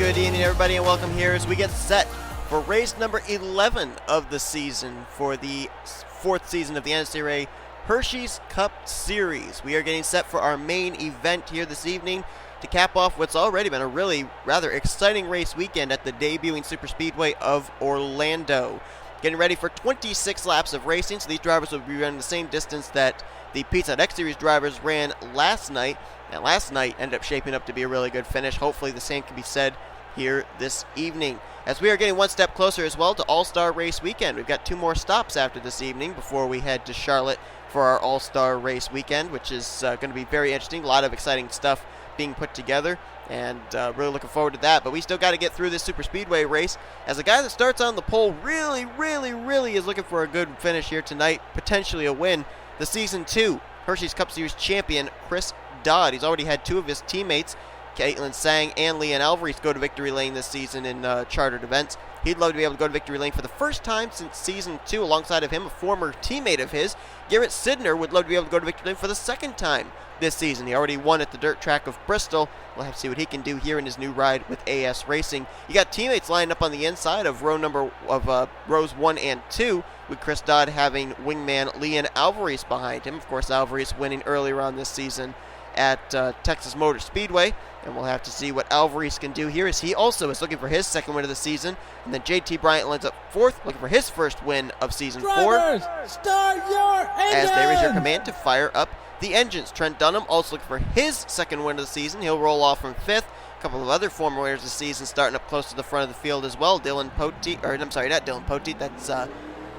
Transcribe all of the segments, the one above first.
Good evening, everybody, and welcome here as we get set for race number 11 of the season for the fourth season of the NNSCRA Hershey's Cup Series. We are getting set for our main event here this evening to cap off what's already been a really rather exciting race weekend at the debuting Superspeedway of Orlando. Getting ready for 26 laps of racing, so these drivers will be running the same distance that the Pizza Hut X Series drivers ran last night. And last night ended up shaping up to be a really good finish. Hopefully the same can be said here this evening, as we are getting one step closer as well to All-Star Race Weekend. We've got two more stops after this evening before we head to Charlotte for our All-Star Race Weekend, which is going to be very interesting. A lot of exciting stuff being put together, and really looking forward to that. But we still got to get through this Superspeedway race, as the guy that starts on the pole really is looking for a good finish here tonight, potentially a win. The Season 2 Hershey's Cup Series champion, Chris Dodd. He's already had two of his teammates, Caitlin Sang and L Alvarise, go to victory lane this season in chartered events. He'd love to be able to go to victory lane for the first time since Season 2. Alongside of him, a former teammate of his, J Sydnor, would love to be able to go to victory lane for the second time this season. He already won at the dirt track of Bristol. We'll have to see what he can do here in his new ride with AS Racing. You got teammates lined up on the inside of rows 1 and 2, with Chris Dodd having wingman L Alvarise behind him. Of course, Alvarise winning earlier on this season at Texas Motor Speedway, and we'll have to see what Alvarise can do here, as he also is looking for his second win of the season. And then J Bryant lands up fourth, looking for his first win of Season 4. Start your engines! As they raise your command to fire up the engines. Trent Dunham also looking for his second win of the season. He'll roll off from fifth. A couple of other former winners this season starting up close to the front of the field as well. Dylan Poteet, or I'm sorry, not Dylan Poteet, that's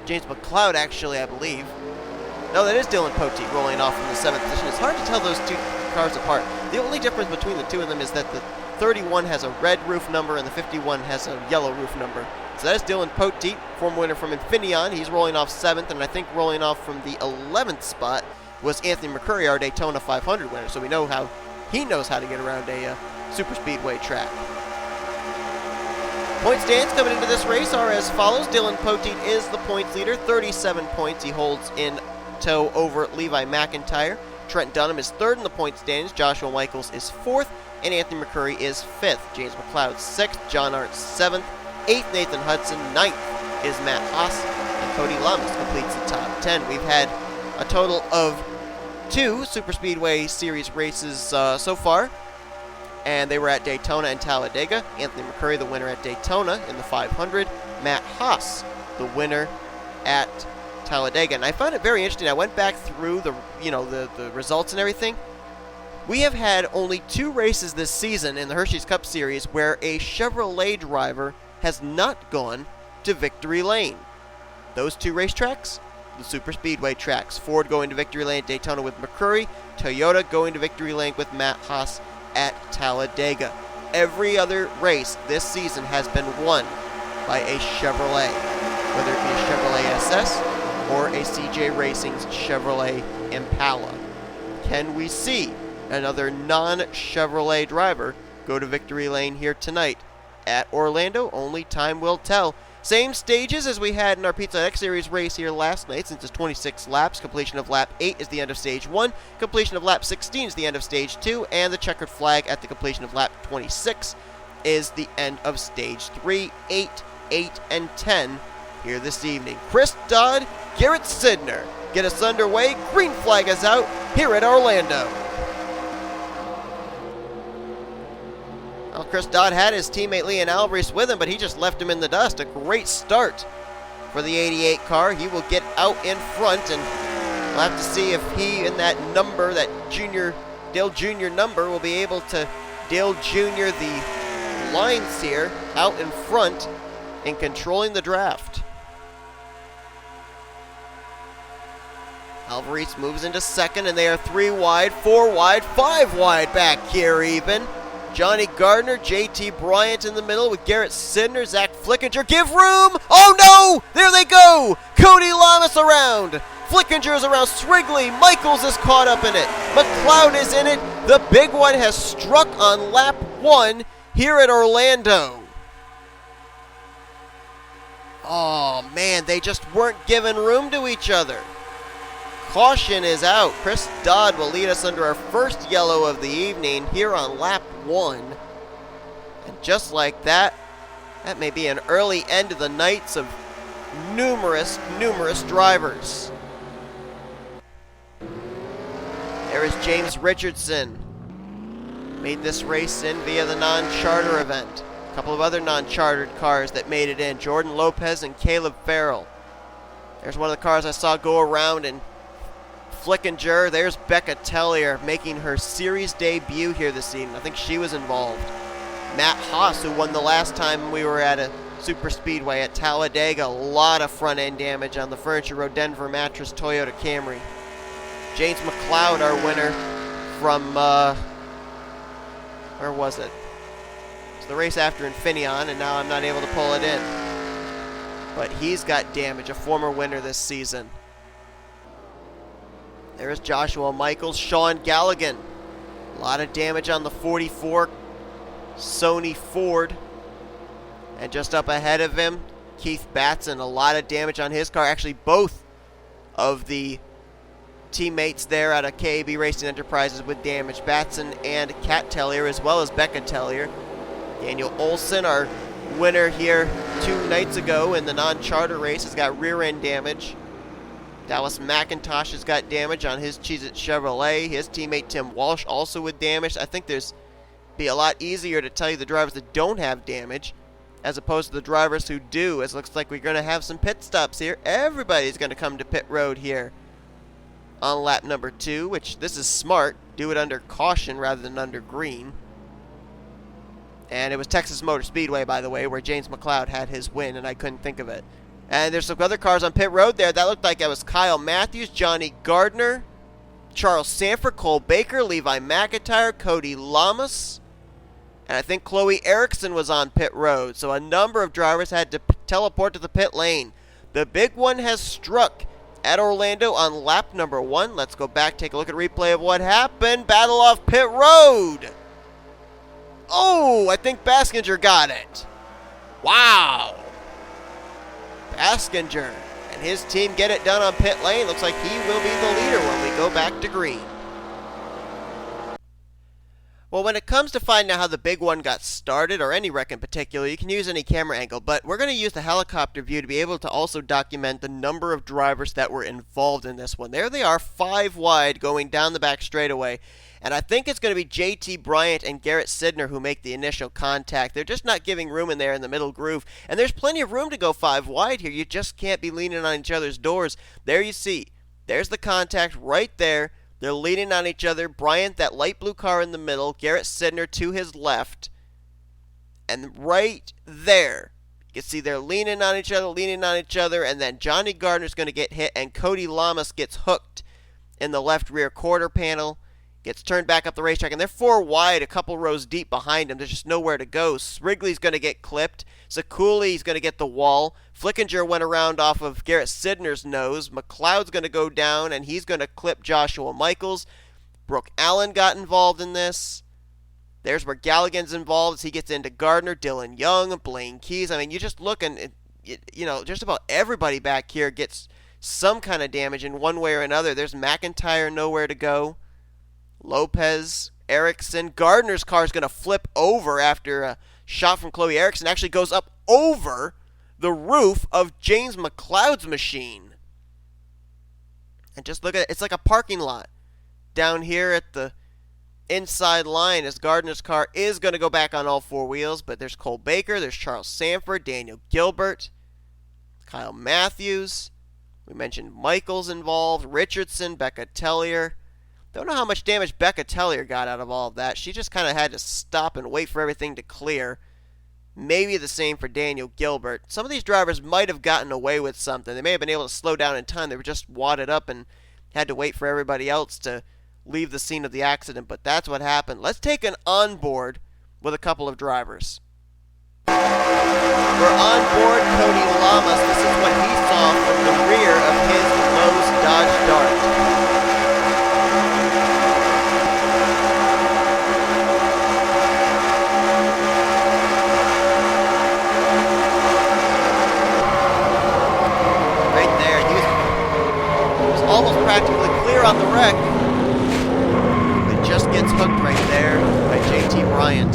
James McCloud, actually, I believe. No, that is Dylan Poteet rolling off from the 7th position. It's hard to tell those two cars apart. The only difference between the two of them is that the 31 has a red roof number and the 51 has a yellow roof number. So that is Dylan Poteet, former winner from Infineon. He's rolling off 7th, and I think rolling off from the 11th spot was Anthony McCrury, our Daytona 500 winner. So we know how he knows how to get around a super speedway track. Point stands coming into this race are as follows. Dylan Poteet is the points leader, 37 points he holds in tow over Levi McIntyre. Trent Dunham is third in the point standings. Joshua Michaels is fourth, and Anthony McCrury is fifth. James McCloud sixth. J Arndt seventh. Eighth, Nathan Hudson. Ninth is Matt Haas, and Cody Llamas completes the top 10. We've had a total of 2 Superspeedway Series races so far, and they were at Daytona and Talladega. Anthony McCurry, the winner at Daytona in the 500. Matt Haas, the winner at Talladega. And I found it very interesting. I went back through the results and everything. We have had only 2 races this season in the Hershey's Cup Series where a Chevrolet driver has not gone to victory lane. Those 2 racetracks, the super speedway tracks. Ford going to victory lane at Daytona with McCurry. Toyota going to victory lane with Matt Haas at Talladega. Every other race this season has been won by a Chevrolet, whether it be a Chevrolet SS or a CJ Racing's Chevrolet Impala. Can we see another non-Chevrolet driver go to victory lane here tonight at Orlando? Only time will tell. Same stages as we had in our Pizza Hut X Series race here last night, since it's 26 laps. Completion of lap 8 is the end of stage 1. Completion of lap 16 is the end of stage 2. And the checkered flag at the completion of lap 26 is the end of stage 3. 8, 8, and 10 here this evening. Chris Dodd, J Sydnor get us underway. Green flag is out here at Orlando. Well, Chris Dodd had his teammate L Alvarise with him, but he just left him in the dust. A great start for the 88 car. He will get out in front, and we'll have to see if he and that number, that Dale Jr. number, will be able to Dale Jr. the lines here out in front and controlling the draft. Alvarise moves into second, and they are 3 wide, 4 wide, 5 wide back here even. J Gardner, J Bryant in the middle with J Sydnor, Z Flickinger. Give room! Oh no! There they go! Cody Llamas around. Flickinger is around Srigley. Michaels is caught up in it. McCloud is in it. The big one has struck on lap 1 here at Orlando. Oh man, they just weren't giving room to each other. Caution is out. Chris Dodd will lead us under our first yellow of the evening here on lap 1. And just like that, that may be an early end to the nights of numerous drivers. There is James Richardson. Made this race in via the non-charter event. A couple of other non-chartered cars that made it in. Jordan Lopez and Caleb Farrell. There's one of the cars I saw go around in Flickinger. There's K Tellier making her series debut here this evening. I think she was involved. Matt Haas, who won the last time we were at a super speedway at Talladega. A lot of front end damage on the Furniture Row Denver Mattress Toyota Camry. James McCloud, our winner from, where was it? It's the race after Infineon, and now I'm not able to pull it in. But he's got damage, a former winner this season. There's Joshua Michaels, Sean Gallighan. A lot of damage on the 44 Sony Ford. And just up ahead of him, Keith Batson. A lot of damage on his car. Actually, both of the teammates there out of KAB Racing Enterprises with damage. Batson and K Tellier, as well as K Tellier. Daniel Olson, our winner here 2 nights ago in the non-charter race, has got rear end damage. Dallas McIntosh has got damage on his Cheez-It Chevrolet. His teammate Tim Walsh also with damage. I think there's be a lot easier to tell you the drivers that don't have damage as opposed to the drivers who do, as it looks like we're going to have some pit stops here. Everybody's going to come to pit road here on lap number 2, which this is smart. Do it under caution rather than under green. And it was Texas Motor Speedway, by the way, where James McCloud had his win, and I couldn't think of it. And there's some other cars on pit road there. That looked like it was Kyle Mathews, Johnny Gardner, Charles Sandfer, Cole Baker, Levi McIntyre, Cody Llamas, and I think Chloe Erickson was on pit road. So a number of drivers had to teleport to the pit lane. The big one has struck at Orlando on lap number 1. Let's go back, take a look at a replay of what happened. Battle off pit road. Oh, I think Baskinger got it. Wow. Baskinger and his team get it done on pit lane. Looks like he will be the leader when we go back to green. Well, when it comes to finding out how the big one got started, or any wreck in particular, you can use any camera angle, but we're going to use the helicopter view to be able to also document the number of drivers that were involved in this one. There they are, 5 wide, going down the back straightaway, and I think it's going to be J Bryant and Garrett Sydnor who make the initial contact. They're just not giving room in there in the middle groove, and there's plenty of room to go 5 wide here. You just can't be leaning on each other's doors. There you see, there's the contact right there. They're leaning on each other. Bryant, that light blue car in the middle. Garrett Sydnor to his left. And right there, you can see they're leaning on each other, and then Johnny Gardner's going to get hit, and Cody Llamas gets hooked in the left rear quarter panel. Gets turned back up the racetrack, and they're 4 wide, a couple rows deep behind him. There's just nowhere to go. Srigley's going to get clipped. Ciculli's going to get the wall. Flickinger went around off of Garrett Sydnor's nose. McCloud's going to go down, and he's going to clip Joshua Michaels. Brooke Allen got involved in this. There's where Gallighan's involved as he gets into Gardner, Dylan Young, Blaine Keys. I mean, you just look, and just about everybody back here gets some kind of damage in one way or another. There's McIntyre, nowhere to go. Lopez, Erickson. Gardner's car is going to flip over after a shot from Chloe Erickson. Actually goes up over the roof of James McCloud's machine. And just look at it. It's like a parking lot down here at the inside line as Gardner's car is going to go back on all 4 wheels. But there's Cole Baker. There's Charles Sandfer, Daniel Gilbert, Kyle Mathews. We mentioned Michaels involved. Richardson, K Tellier. Don't know how much damage K Tellier got out of all of that. She just kind of had to stop and wait for everything to clear. Maybe the same for Daniel Gilbert. Some of these drivers might have gotten away with something. They may have been able to slow down in time. They were just wadded up and had to wait for everybody else to leave the scene of the accident. But that's what happened. Let's take an onboard with a couple of drivers. We're on board Cody Llamas. This is what he saw from the rear of his Lowe's Dodge Dart. Almost practically clear on the wreck. It just gets hooked right there by J Bryant.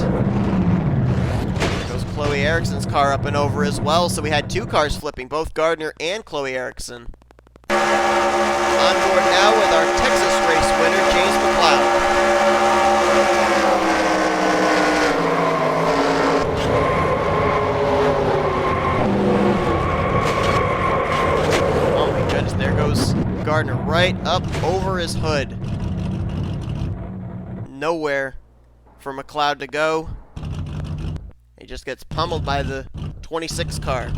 Erickson's car up and over as well, so we had 2 cars flipping, both Gardner and Chloe Erickson. On board now with our Texas race winner, James McCloud. Oh my goodness, there goes Gardner right up over his hood. Nowhere for McCloud to go. He just gets pummeled by the 26 car. And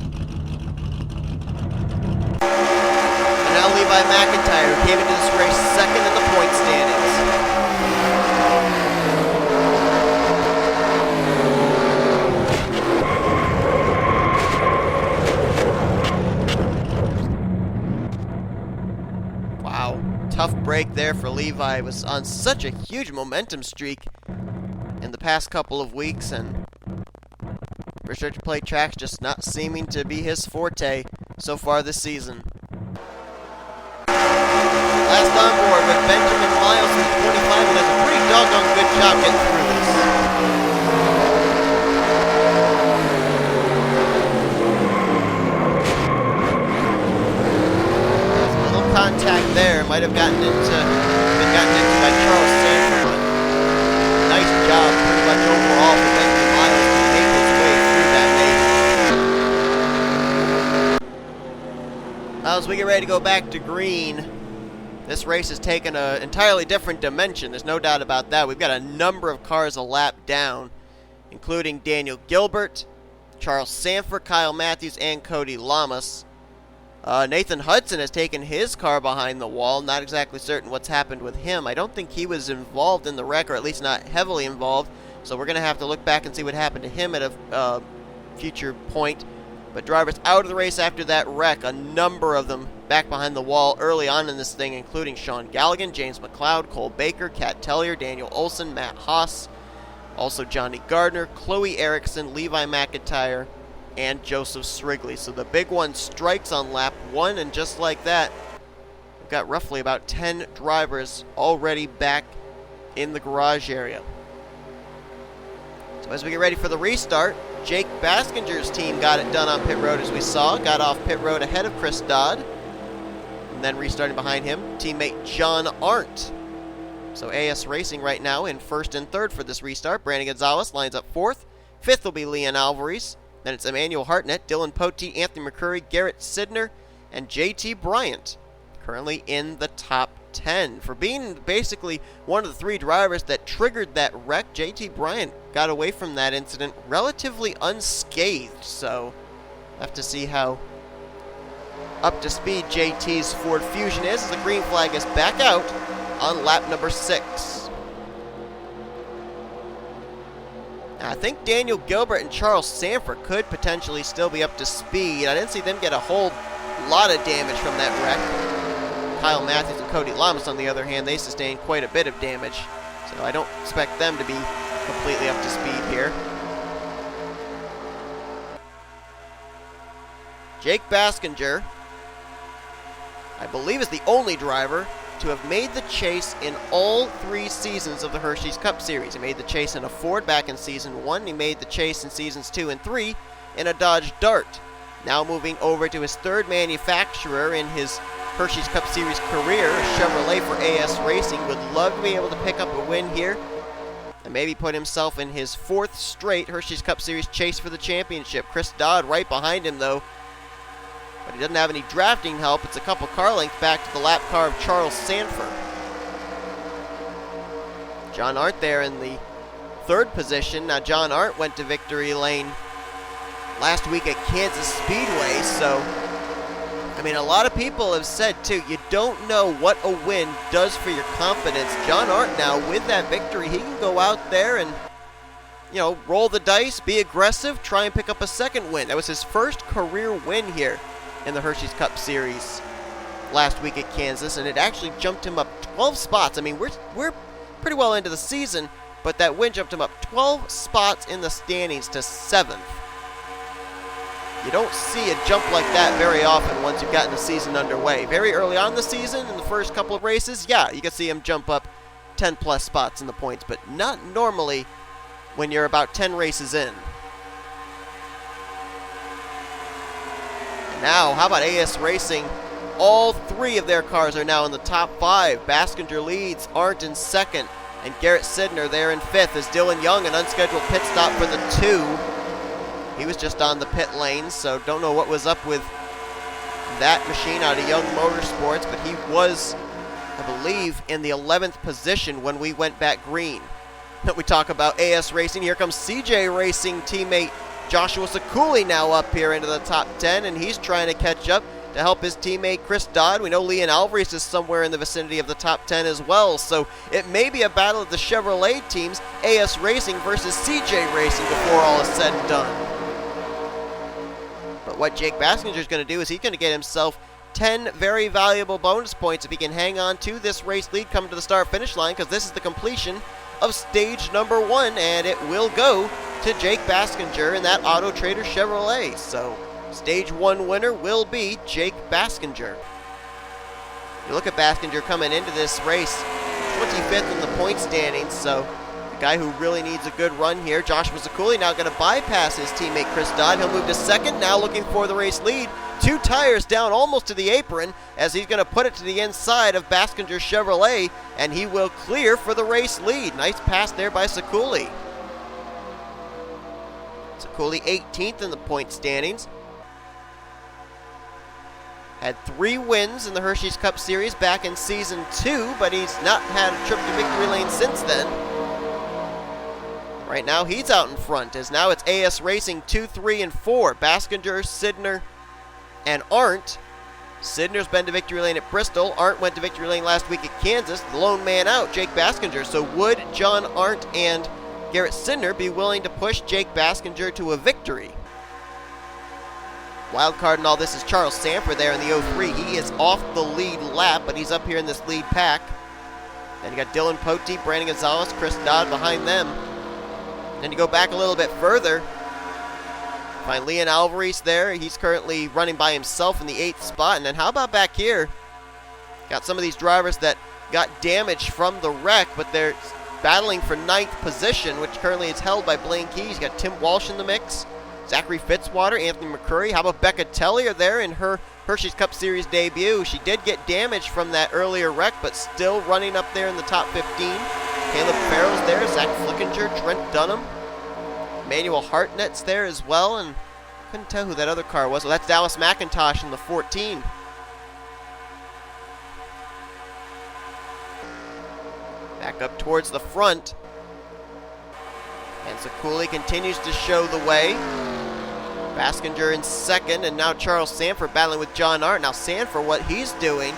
now Levi McIntyre, who came into this race second in the point standings. Wow, tough break there for Levi. Was on such a huge momentum streak in the past couple of weeks, and restricted plate tracks just not seeming to be his forte so far this season. Last on board with Benjamin Miles in the 25, and does a pretty doggone good job getting through this. There's a little contact there, might have been gotten into by Charles Sandfer, but nice job pretty much overall for Benjamin Miles to make his way through that maze. As we get ready to go back to green, this race has taken an entirely different dimension. There's no doubt about that. We've got a number of cars a lap down, including Daniel Gilbert, Charles Sandfer, Kyle Mathews, and Cody Llamas. Nathan Hudson has taken his car behind the wall. Not exactly certain what's happened with him. I don't think he was involved in the wreck, or at least not heavily involved. So we're going to have to look back and see what happened to him at a future point. But drivers out of the race after that wreck, a number of them back behind the wall early on in this thing, including S Gallighan, James McCloud, Cole Baker, K Tellier, Daniel Olson, M Haas, also Johnny Gardner, Chloe Erickson, Levi McIntyre, and Joseph Srigley. So the big one strikes on lap 1, and just like that, we've got roughly about 10 drivers already back in the garage area. So as we get ready for the restart, J Baskinger's team got it done on pit road, as we saw. Got off pit road ahead of Chris Dodd. And then restarting behind him, teammate J Arndt. So AS Racing right now in first and third for this restart. Brandon Gonzales lines up fourth. Fifth will be L Alvarise. Then it's Emmanuel Hartnett, Dylan Poteet, Anthony McCrury, Garrett Sydnor, and J Bryant. Currently in the top 10. For being basically one of the 3 drivers that triggered that wreck, J Bryant got away from that incident relatively unscathed. So we'll have to see how up to speed JT's Ford Fusion is as the green flag is back out on lap number 6. Now, I think Daniel Gilbert and Charles Sandfer could potentially still be up to speed. I didn't see them get a whole lot of damage from that wreck. Kyle Mathews and Cody Llamas, on the other hand, they sustained quite a bit of damage. So I don't expect them to be completely up to speed here. J Baskinger, I believe, is the only driver to have made the chase in all 3 seasons of the Hershey's Cup Series. He made the chase in a Ford back in Season 1. He made the chase in Seasons 2 and 3 in a Dodge Dart. Now moving over to his 3rd manufacturer in his Hershey's Cup Series career, Chevrolet for AS Racing. Would love to be able to pick up a win here and maybe put himself in his 4th straight Hershey's Cup Series chase for the championship. Chris Dodd right behind him, though, but he doesn't have any drafting help. It's a couple car lengths back to the lap car of Charles Sandfer. J Arndt there in the 3rd position. Now, J Arndt went to victory lane last week at Kansas Speedway, so I mean, a lot of people have said, too, you don't know what a win does for your confidence. J Arndt now, with that victory, he can go out there and, you know, roll the dice, be aggressive, try and pick up a 2nd win. That was his first career win here in the Hershey's Cup Series last week at Kansas, and it actually jumped him up 12 spots. I mean, we're pretty well into the season, but that win jumped him up 12 spots in the standings to 7th. You don't see a jump like that very often once you've gotten the season underway. Very early on in the season, in the first couple of races, yeah, you can see him jump up 10 plus spots in the points, but not normally when you're about 10 races in. Now, how about AS Racing? All three of their cars are now in the top 5. Baskinger leads, Arndt in second, and G Sydnor there in 5th as Dylan Young, an unscheduled pit stop for the 2. He was just on the pit lane, so don't know what was up with that machine out of Young Motorsports, but he was, I believe, in the 11th position when we went back green. We talk about AS Racing. Here comes CJ Racing teammate Joshua Ciculli now up here into the top 10, and he's trying to catch up to help his teammate Chris Dodd. We know L Alvarise is somewhere in the vicinity of the top 10 as well, so it may be a battle of the Chevrolet teams, AS Racing versus CJ Racing before all is said and done. But what J Baskinger is going to do is he's going to get himself 10 very valuable bonus points if he can hang on to this race lead coming to the start-finish line, because this is the completion of stage number 1, and it will go to J Baskinger in that Auto Trader Chevrolet. So stage 1 winner will be J Baskinger. You look at Baskinger coming into this race, 25th in the point standings, so the guy who really needs a good run here. Joshua Ciculli now going to bypass his teammate Chris Dodd. He'll move to second, now looking for the race lead. 2 tires down almost to the apron as he's going to put it to the inside of Baskinger's Chevrolet, and he will clear for the race lead. Nice pass there by Ciculli. Ciculli 18th in the point standings. Had 3 wins in the Hershey's Cup Series back in Season 2, but he's not had a trip to victory lane since then. Right now he's out in front, as now it's AS Racing 2, 3, and 4. Baskinger, Sydnor, and Arndt. Sydnor's been to victory lane at Bristol. Arndt went to victory lane last week at Kansas. The lone man out, Jake Baskinger. So would John Arndt and G Sydnor be willing to push Jake Baskinger to a victory? Wild card in all this is Charles Sandfer there in the 03. He is off the lead lap, but he's up here in this lead pack. Then you got Dylan Poteet, Brandon Gonzales, Chris Dodd behind them. Then you go back a little bit further, find L Alvarise there. He's currently running by himself in the 8th spot. And then how about back here? Got some of these drivers that got damaged from the wreck, but they're battling for 9th position, which currently is held by Blaine Keys. You got Tim Walsh in the mix, Zachary Fitzwater, Anthony McCrury. How about K Tellier there in her Hershey's Cup Series debut? She did get damaged from that earlier wreck, but still running up there in the top 15. Caleb Farrell's there, Zach Flickinger, Trent Dunham. Manuel Hartnett's there as well, and couldn't tell who that other car was. Well, that's Dallas McIntosh in the 14. Back up towards the front. And Ciculli continues to show the way. Baskinger in second, and now Charles Sandfer battling with John Arndt. Now Sandfer, what he's doing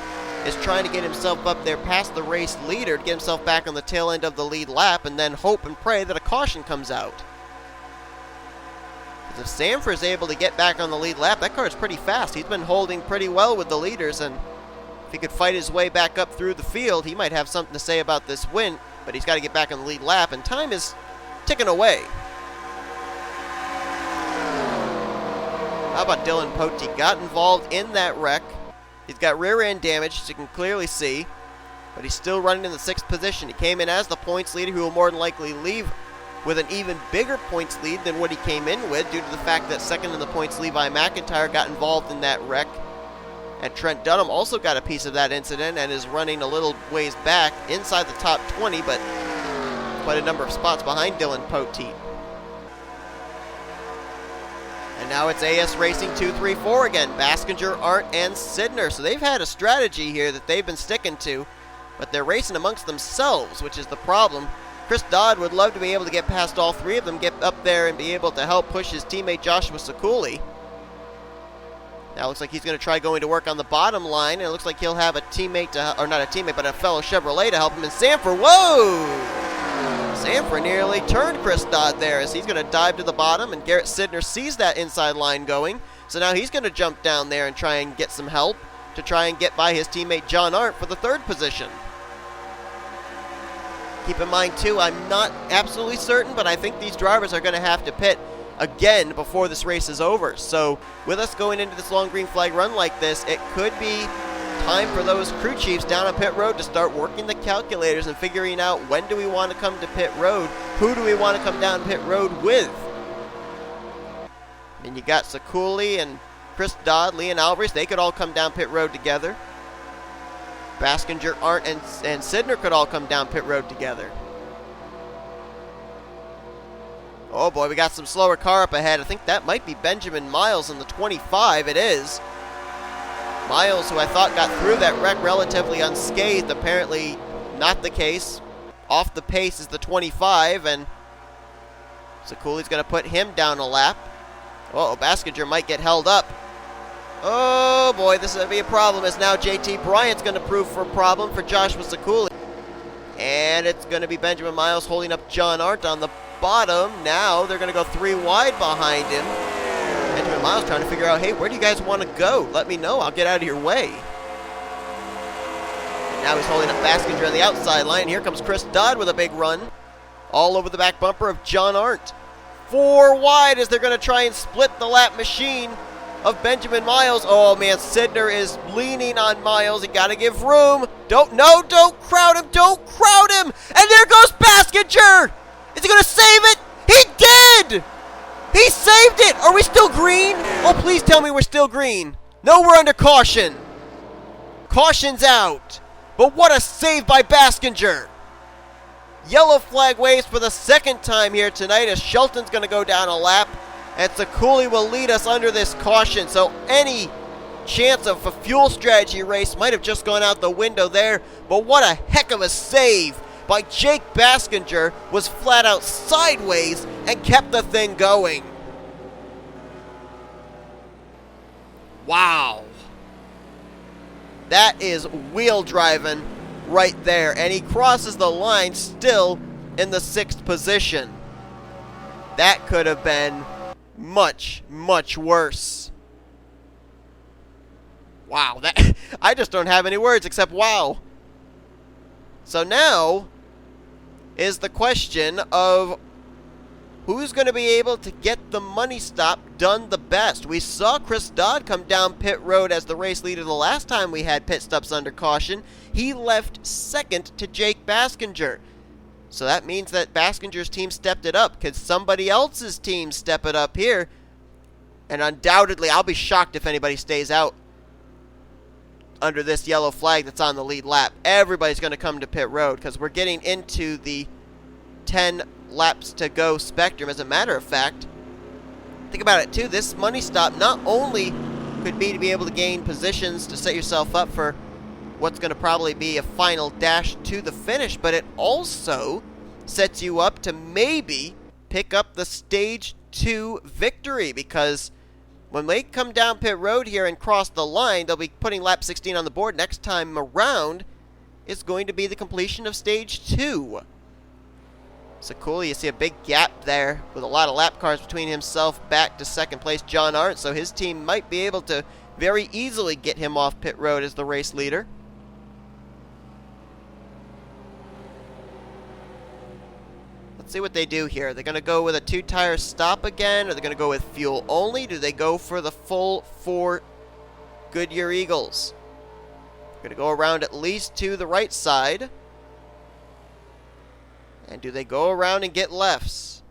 is trying to get himself up there past the race leader to get himself back on the tail end of the lead lap, and then hope and pray that a caution comes out. If Sandfer is able to get back on the lead lap, that car is pretty fast. He's been holding pretty well with the leaders, and if he could fight his way back up through the field, he might have something to say about this win, but he's got to get back on the lead lap, and time is ticking away. How about Dylan Poteet? Got involved in that wreck. He's got rear end damage, as you can clearly see, but he's still running in the 6th position. He came in as the points leader, who will more than likely leave with an even bigger points lead than what he came in with, due to the fact that second in the points, Levi McIntyre got involved in that wreck. And Trent Dunham also got a piece of that incident and is running a little ways back inside the top 20, but quite a number of spots behind Dylan Poteet. And now it's AS Racing 2, 3, 4 again. Baskinger, Arndt, and Sydnor. So they've had a strategy here that they've been sticking to, but they're racing amongst themselves, which is the problem. Chris Dodd would love to be able to get past all 3 of them, get up there and be able to help push his teammate Joshua Ciculli. Now it looks like he's going to try going to work on the bottom line, and it looks like he'll have a teammate, or not a teammate, but a fellow Chevrolet to help him. And Sandfer, whoa! Sandfer nearly turned Chris Dodd there, as he's going to dive to the bottom, and G Sydnor sees that inside line going. So now he's going to jump down there and try and get some help to try and get by his teammate John Arndt for the 3rd position. Keep in mind, too, I'm not absolutely certain, but I think these drivers are going to have to pit again before this race is over. So with us going into this long green flag run like this, it could be time for those crew chiefs down on pit road to start working the calculators and figuring out when do we want to come to pit road, who do we want to come down pit road with. And you got Ciculli and Chris Dodd, L Alvarise, they could all come down pit road together. Baskinger, Arndt, and Sydnor could all come down pit road together. Oh boy, we got some slower car up ahead. I think that might be Benjamin Miles in the 25. It is. Miles, who I thought got through that wreck relatively unscathed, apparently not the case. Off the pace is the 25, and Ciculli's going to put him down a lap. Uh-oh, Baskinger might get held up. Oh boy, this is going to be a problem, as now J Bryant's going to prove for a problem for Joshua Ciculli. And it's going to be Benjamin Miles holding up J Arndt on the bottom. Now they're going to go 3 wide behind him. Benjamin Miles trying to figure out, hey, where do you guys want to go? Let me know. I'll get out of your way. And now he's holding up Baskinger on the outside line. Here comes Chris Dodd with a big run. All over the back bumper of J Arndt. 4 wide as they're going to try and split the lap machine of Benjamin Miles. Oh man, Sydnor is leaning on Miles. You got to give room. Don't crowd him. Don't crowd him. And there goes Baskinger. Is he going to save it? He did! He saved it! Are we still green? Oh, please tell me we're still green. No, we're under caution. Caution's out. But what a save by Baskinger. Yellow flag waves for the second time here tonight as Shelton's going to go down a lap. And Ciculli will lead us under this caution. So any chance of a fuel strategy race might have just gone out the window there. But what a heck of a save by J Baskinger, was flat out sideways and kept the thing going. Wow. That is wheel driving right there. And he crosses the line still in the 6th position. That could have been much, much worse. Wow. I just don't have any words except wow. So now is the question of who's going to be able to get the money stop done the best. We saw Chris Dodd come down pit road as the race leader the last time we had pit stops under caution. He left second to J Baskinger. So that means that Baskinger's team stepped it up. Could somebody else's team step it up here? And undoubtedly, I'll be shocked if anybody stays out under this yellow flag that's on the lead lap. Everybody's going to come to pit road because we're getting into the 10 laps to go spectrum. As a matter of fact, think about it too, this money stop not only could be to be able to gain positions to set yourself up for what's going to probably be a final dash to the finish, but it also sets you up to maybe pick up the stage 2 victory, because when they come down pit road here and cross the line, they'll be putting lap 16 on the board. Next time around is going to be the completion of stage 2. Ciculli, you see a big gap there with a lot of lap cars between himself back to second place J Arndt, so his team might be able to very easily get him off pit road as the race leader. Let's see what they do here. They're going to go with a 2-tire stop again, or they're going to go with fuel only? Do they go for the full 4 Goodyear Eagles? They're going to go around at least to the right side. And do they go around and get lefts?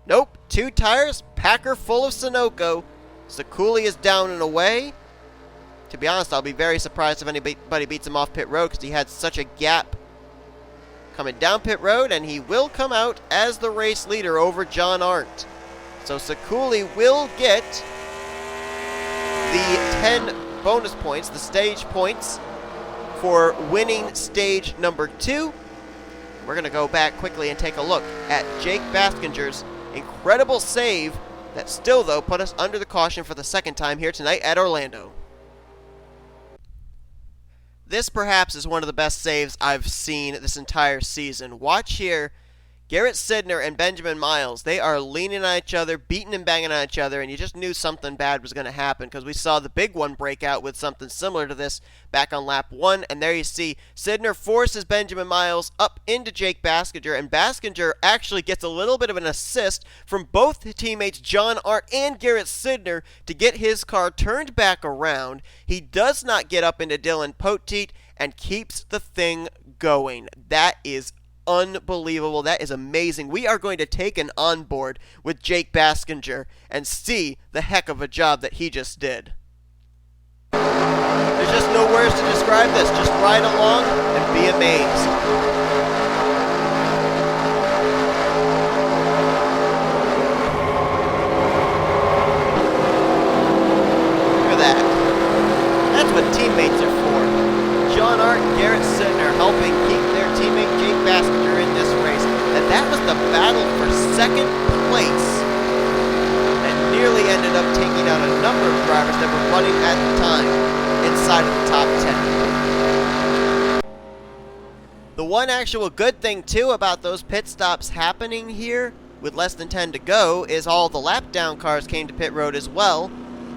Nope. 2 tires, Packer full of Sunoco. Ciculli is down and away. To be honest, I'll be very surprised if anybody beats him off pit road because he had such a gap coming down pit road, and he will come out as the race leader over J Arndt. So Ciculli will get the 10 bonus points, the stage points, for winning stage number 2. We're going to go back quickly and take a look at J Baskinger's incredible save that still, though, put us under the caution for the second time here tonight at Orlando. This perhaps is one of the best saves I've seen this entire season. Watch here. Garrett Sydnor and Benjamin Miles, they are leaning on each other, beating and banging on each other, and you just knew something bad was going to happen because we saw the big one break out with something similar to this back on lap 1, and there you see Sydnor forces Benjamin Miles up into J Baskinger, and Baskinger actually gets a little bit of an assist from both teammates J Arndt and Garrett Sydnor to get his car turned back around. He does not get up into D Poteet and keeps the thing going. That is unbelievable. That is amazing. We are going to take an onboard with J Baskinger and see the heck of a job that he just did. There's just no words to describe this. Just ride along and be amazed. Look at that. That's what teammates are for. J Arndt and G Sydnor helping keep their teammate J Baskinger in this race. And that was the battle for second place. That nearly ended up taking out a number of drivers that were running at the time inside of the top 10. The one actual good thing, too, about those pit stops happening here with less than 10 to go is all the lap down cars came to pit road as well.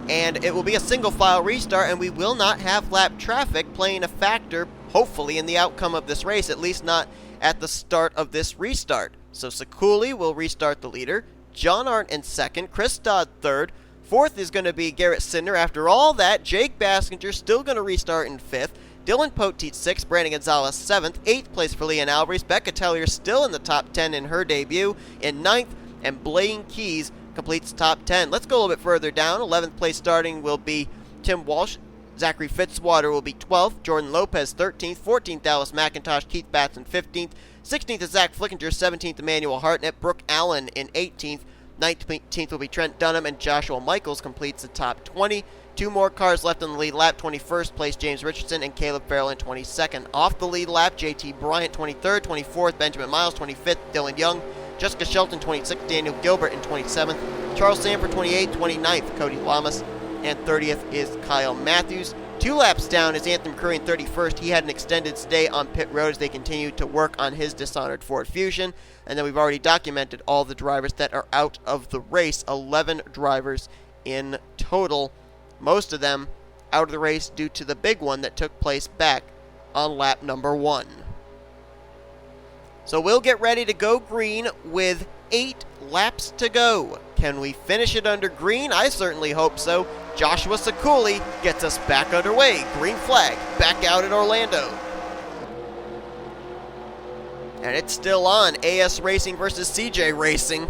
And it will be a single file restart, and we will not have lap traffic playing a factor, hopefully, in the outcome of this race, at least not at the start of this restart. So Ciculli will restart the leader, J Arndt in second, C Dodd third, fourth is going to be G Sydnor. After all that, J Baskinger still going to restart in fifth, D Poteet sixth, B Gonzales seventh, eighth place for L Alvarise, K Tellier still in the top 10 in her debut, in ninth, and Blaine Keys completes top 10. Let's go a little bit further down. 11th place starting will be T Walch. Zachary Fitzwater will be 12th. Jordan Lopez 13th. 14th L McIntire. Keith Batson 15th. 16th is Z Flickinger. 17th Emmanuel Hartnett. Brooke Allen in 18th. 19th will be Trent Dunham, and Joshua Michaels completes the top 20. Two more cars left on the lead lap. 21st place James Richardson and Caleb Farrell in 22nd. Off the lead lap, J Bryant 23rd. 24th Benjamin Miles. 25th Dylan Young. Jessica Shelton, 26th, Daniel Gilbert in 27th, Charles Sandfer, 28th, 29th, Cody Llamas, and 30th is Kyle Mathews. 2 laps down is Anthony McCrury in 31st. He had an extended stay on pit road as they continued to work on his dishonored Ford Fusion. And then we've already documented all the drivers that are out of the race, 11 drivers in total. Most of them out of the race due to the big one that took place back on lap number 1. So we'll get ready to go green with 8 laps to go. Can we finish it under green? I certainly hope so. Joshua Ciculli gets us back underway. Green flag, back out in Orlando. And it's still on. AS Racing versus CJ Racing.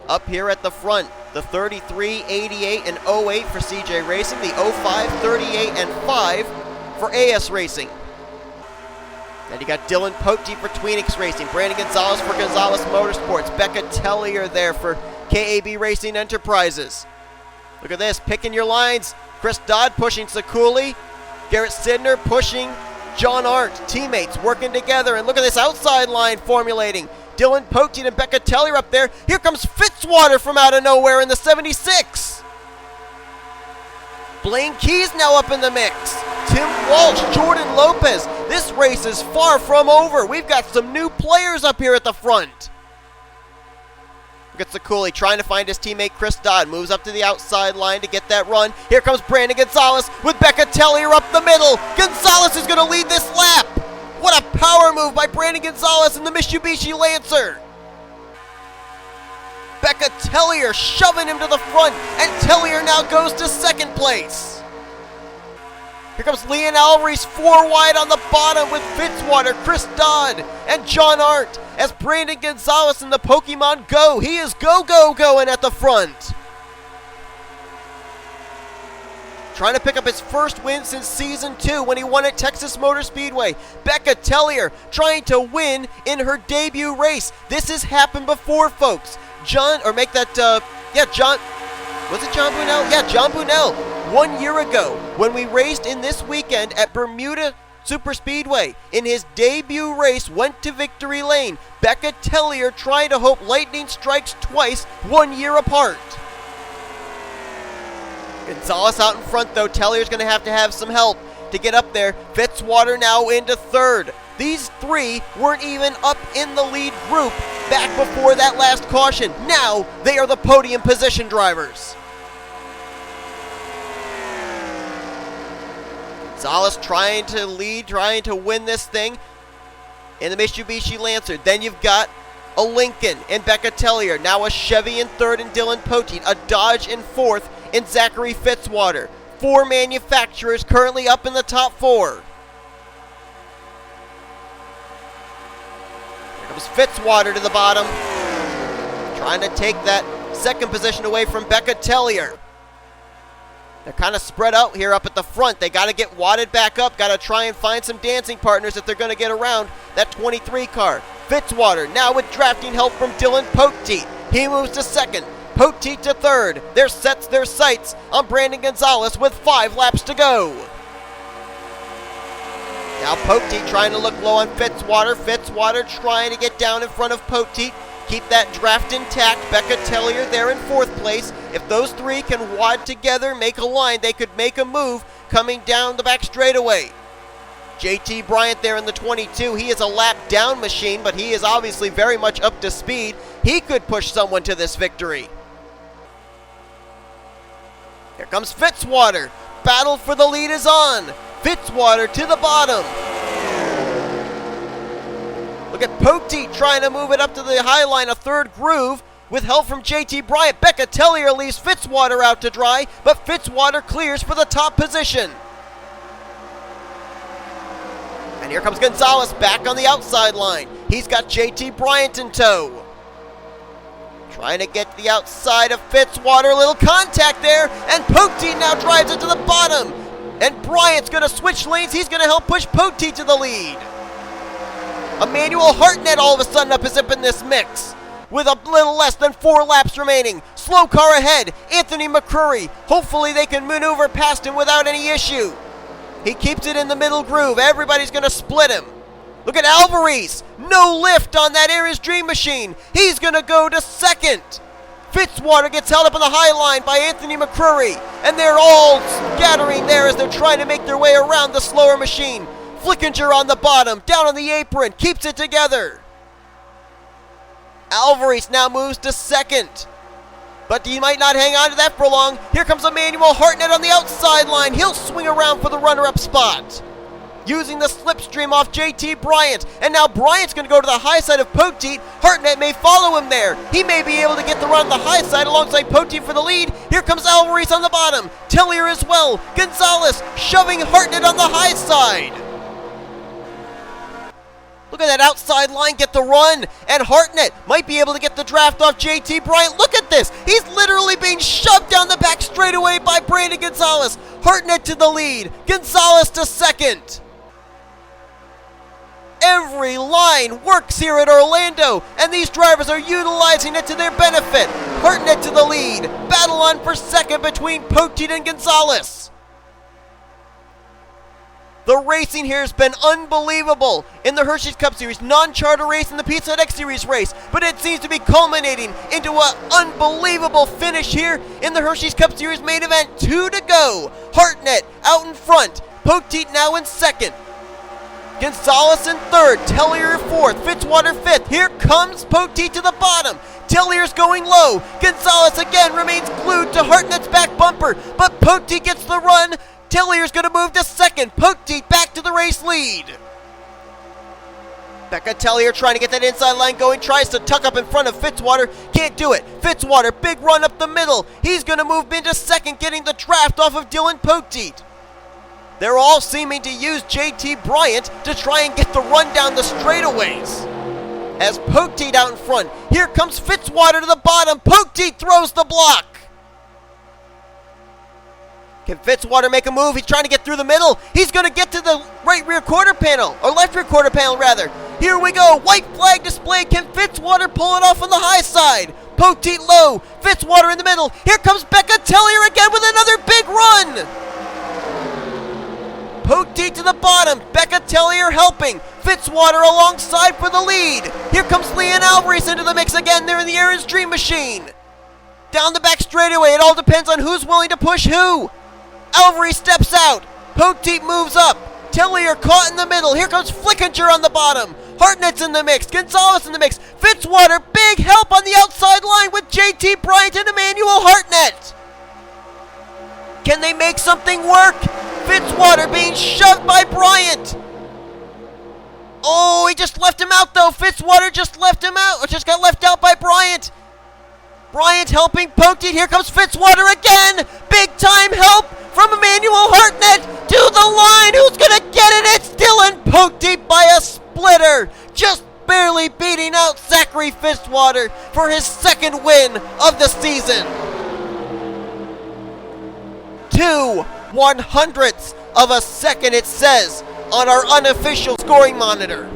Up here at the front, the 33, 88, and 08 for CJ Racing. The 05, 38, and 5 for AS Racing. Then you got D Poteet for Tweenix Racing, Brandon Gonzales for Gonzales Motorsports, K Tellier there for KAB Racing Enterprises. Look at this, picking your lines. C Dodd pushing Ciculli, G Sydnor pushing J Arndt. Teammates working together, and look at this outside line formulating. D Poteet and K Tellier up there. Here comes Fitzwater from out of nowhere in the 76. Blaine Keys now up in the mix. Tim Walch, Jordan Lopez. This race is far from over. We've got some new players up here at the front. Look at Ciculli trying to find his teammate C Dodd. Moves up to the outside line to get that run. Here comes Brandon Gonzales with K Tellier up the middle. Gonzales is going to lead this lap. What a power move by Brandon Gonzales in the Mitsubishi Lancer. K Tellier shoving him to the front, and Tellier now goes to second place. Here comes L Alvarise 4 wide on the bottom with Fitzwater, C Dodd, and J Arndt as Brandon Gonzales in the Pokemon Go. He is going at the front. Trying to pick up his first win since Season 2 when he won at Texas Motor Speedway. K Tellier trying to win in her debut race. This has happened before, folks. John Bunell? Yeah, John Bunell. 1 year ago, when we raced in this weekend at Bermuda Superspeedway, in his debut race, went to victory lane. K Tellier trying to hope lightning strikes twice, 1 year apart. Gonzales out in front, though. Tellier's going to have some help to get up there. Fitzwater now into third. These three weren't even up in the lead group back before that last caution. Now they are the podium position drivers. Gonzales trying to lead, trying to win this thing in the Mitsubishi Lancer. Then you've got a Lincoln in K Tellier. Now a Chevy in third in D Poteet. A Dodge in fourth in Zachary Fitzwater. 4 manufacturers currently up in the top 4. comes Fitzwater to the bottom, trying to take that second position away from K Tellier. They're kind of spread out here up at the front. They got to get wadded back up, got to try and find some dancing partners if they're going to get around that 23 car. Fitzwater now with drafting help from D Poteet. He moves to second. Poteet to third. Their sets their sights on B Gonzales with 5 laps to go. Now Poteet trying to look low on Fitzwater. Fitzwater trying to get down in front of Poteet. Keep that draft intact. K Tellier there in 4th place. If those 3 can wad together, make a line, they could make a move coming down the back straightaway. J Bryant there in the 22. He is a lap down machine, but he is obviously very much up to speed. He could push someone to this victory. Here comes Fitzwater. Battle for the lead is on. Fitzwater to the bottom. Look at Poteet trying to move it up to the high line, a 3rd groove. With help from J Bryant, K Tellier leaves Fitzwater out to dry, but Fitzwater clears for the top position. And here comes Gonzales back on the outside line. He's got J Bryant in tow. Trying to get the outside of Fitzwater, a little contact there, and Poteet now drives it to the bottom. And Bryant's going to switch lanes. He's going to help push Poteet to the lead. Emmanuel Hartnett all of a sudden up in this mix with a little less than 4 laps remaining. Slow car ahead, Anthony McCrury. Hopefully they can maneuver past him without any issue. He keeps it in the middle groove. Everybody's going to split him. Look at Alvarise. No lift on that Aries Dream Machine. He's going to go to second. Fitzwater gets held up on the high line by Anthony McCrury. And they're all scattering there as they're trying to make their way around the slower machine. Flickinger on the bottom, down on the apron, keeps it together. Alvarise now moves to second. But he might not hang on to that for long. Here comes Emmanuel Hartnett on the outside line. He'll swing around for the runner-up spot. Using the slipstream off J Bryant. And now Bryant's going to go to the high side of Poteet. Hartnett may follow him there. He may be able to get the run on the high side alongside Poteet for the lead. Here comes Alvarise on the bottom. Tellier as well. Gonzales shoving Hartnett on the high side. Look at that outside line get the run, and Hartnett might be able to get the draft off J Bryant. Look at this. He's literally being shoved down the back straightaway by B Gonzales. Hartnett to the lead. Gonzales to second. Every line works here at Orlando, and these drivers are utilizing it to their benefit. Hartnett to the lead. Battle on for second between Poteet and Gonzales. The racing here has been unbelievable in the Hershey's Cup Series, non-charter race and the Pizza Hut X Series race, but it seems to be culminating into an unbelievable finish here in the Hershey's Cup Series main event. 2 to go. Hartnett out in front. Poteet now in second. Gonzales in third. Tellier fourth. Fitzwater fifth. Here comes Poteet to the bottom. Tellier's going low. Gonzales again remains glued to Hartnett's back bumper, but Poteet gets the run. Tellier's going to move to second. Poteet back to the race lead. K Tellier trying to get that inside line going. Tries to tuck up in front of Fitzwater. Can't do it. Fitzwater, big run up the middle. He's going to move into second, getting the draft off of D Poteet. They're all seeming to use J Bryant to try and get the run down the straightaways. As Poteet out in front. Here comes Fitzwater to the bottom. Poteet throws the block. Can Fitzwater make a move? He's trying to get through the middle. He's going to get to the right rear quarter panel, or left rear quarter panel rather. Here we go. White flag displayed. Can Fitzwater pull it off on the high side? Poteet low. Fitzwater in the middle. Here comes K Tellier again with another big run. Poteet to the bottom. K Tellier helping. Fitzwater alongside for the lead. Here comes Leon Alvarise into the mix again. They're in the Aaron's Dream Machine. Down the back straightaway. It all depends on who's willing to push who. Alvarise steps out. Poteet moves up. Tellier caught in the middle. Here comes Flickinger on the bottom. Hartnett's in the mix. Gonzales in the mix. Fitzwater, big help on the outside line with J Bryant and Emmanuel Hartnett. Can they make something work? Fitzwater being shoved by Bryant. Oh, he just left him out though. Fitzwater just left him out. Or just got left out by Bryant. Bryant helping Poteet. Here comes Fitzwater again. Big time help from Emmanuel Hartnett to the line. Who's going to get it? It's D Poteet by a splitter. Just barely beating out Zachary Fitzwater for his second win of the season. 2/100ths of a second, it says on our unofficial scoring monitor.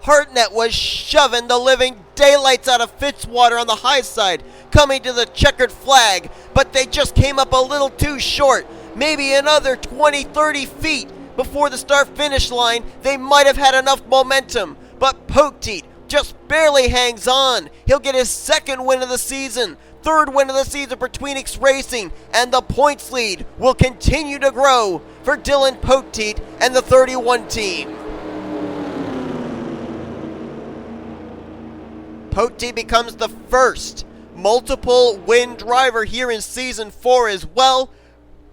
Hartnett was shoving the living daylights out of Fitzwater on the high side, coming to the checkered flag, but they just came up a little too short. Maybe another 20-30 feet before the start-finish line, they might have had enough momentum, but Poteet just barely hangs on. He'll get his second win of the season, third win of the season for Tweenix Racing, and the points lead will continue to grow for Dylan Poteet and the 31 team. Poteet becomes the first multiple win driver here in Season 4 as well,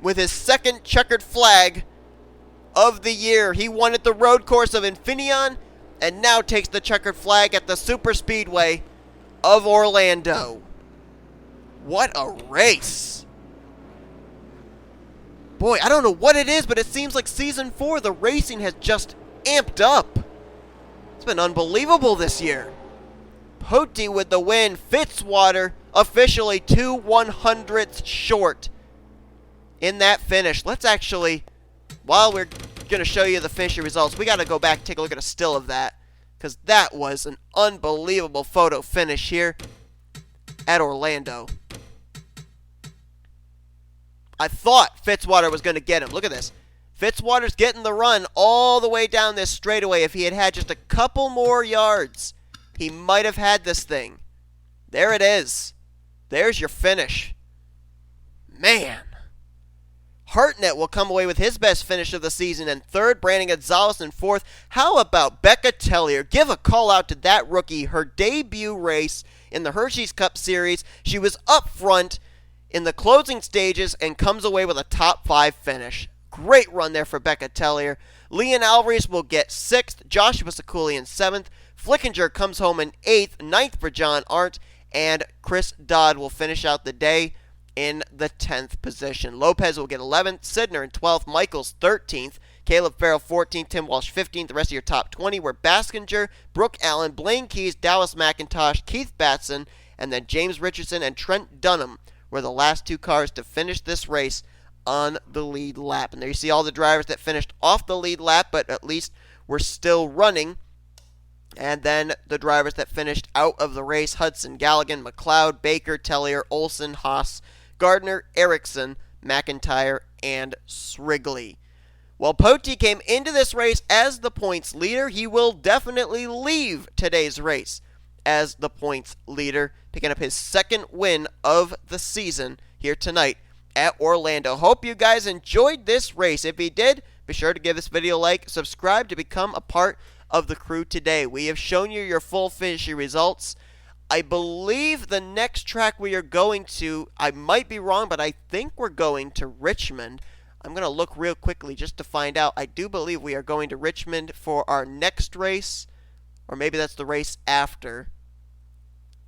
with his second checkered flag of the year. He won at the road course of Infineon and now takes the checkered flag at the Super Speedway of Orlando. What a race. Boy, I don't know what it is, but it seems like Season 4, the racing has just amped up. It's been unbelievable this year. Poteet with the win. Fitzwater officially 2/100ths short in that finish. Let's actually, while we're going to show you the finishing results, we got to go back and take a look at a still of that, because that was an unbelievable photo finish here at Orlando. I thought Fitzwater was going to get him. Look at this. Fitzwater's getting the run all the way down this straightaway. If he had had just a couple more yards, he might have had this thing. There it is. There's your finish. Man. Hartnett will come away with his best finish of the season in third. Brandon Gonzales in fourth. How about K Tellier? Give a call out to that rookie. Her debut race in the Hershey's Cup Series. She was up front in the closing stages and comes away with a top 5 finish. Great run there for K Tellier. L Alvarise will get 6th. J Ciculli in 7th. Flickinger comes home in 8th. 9th for J Arndt. And Chris Dodd will finish out the day in the 10th position. Lopez will get 11th. Sydnor in 12th. Michaels 13th. Caleb Farrell 14th. Tim Walsh 15th. The rest of your top 20 were Baskinger, Brooke Allen, Blaine Keys, Dallas McIntosh, Keith Batson, and then James Richardson and Trent Dunham were the last 2 cars to finish this race on the lead lap. And there you see all the drivers that finished off the lead lap, but at least were still running. And then the drivers that finished out of the race: Hudson, Gallighan, McCloud, Baker, Tellier, Olson, Haas, Gardner, Erickson, McIntyre, and Srigley. While Poteet came into this race as the points leader, he will definitely leave today's race as the points leader, picking up his second win of the season here tonight at Orlando. Hope you guys enjoyed this race. If you did, be sure to give this video a like, subscribe to become a part of the crew today. We have shown you your full finishing results. I believe the next track we are going to, I might be wrong, but I think we're going to Richmond. I'm going to look real quickly just to find out. I do believe we are going to Richmond for our next race, or maybe that's the race after.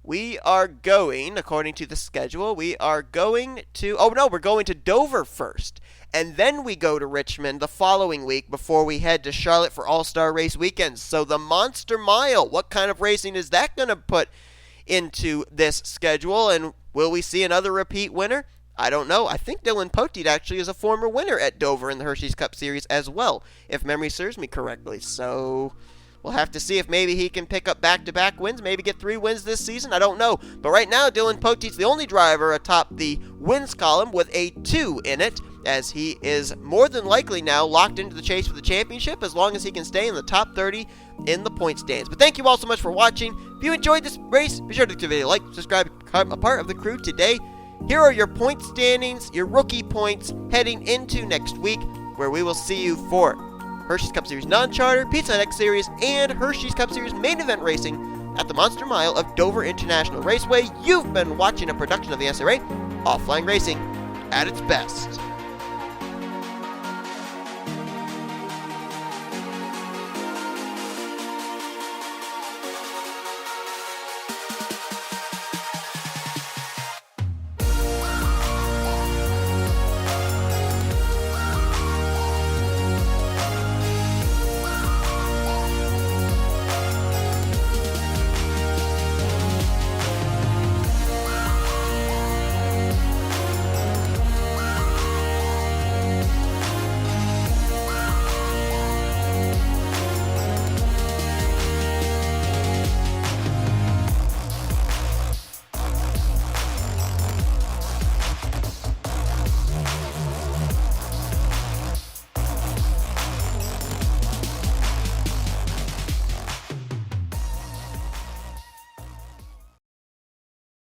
We are going, according to the schedule, we are going to, oh no, we're going to Dover first. And then we go to Richmond the following week before we head to Charlotte for All-Star Race weekends. So the Monster Mile, what kind of racing is that going to put into this schedule? And will we see another repeat winner? I don't know. I think Dylan Poteet actually is a former winner at Dover in the Hershey's Cup Series as well, if memory serves me correctly. So we'll have to see if maybe he can pick up back-to-back wins, maybe get 3 wins this season. I don't know. But right now, Dylan Poteet's the only driver atop the wins column with a 2 in it, as he is more than likely now locked into the chase for the championship as long as he can stay in the top 30 in the point stands. But thank you all so much for watching. If you enjoyed this race, be sure to give the video a like, subscribe, become a part of the crew today. Here are your point standings, your rookie points heading into next week, where we will see you for Hershey's Cup Series Non-Charter, Pizza Hut X Series, and Hershey's Cup Series Main Event Racing at the Monster Mile of Dover International Raceway. You've been watching a production of the NNSCRA, Offline Racing at its best.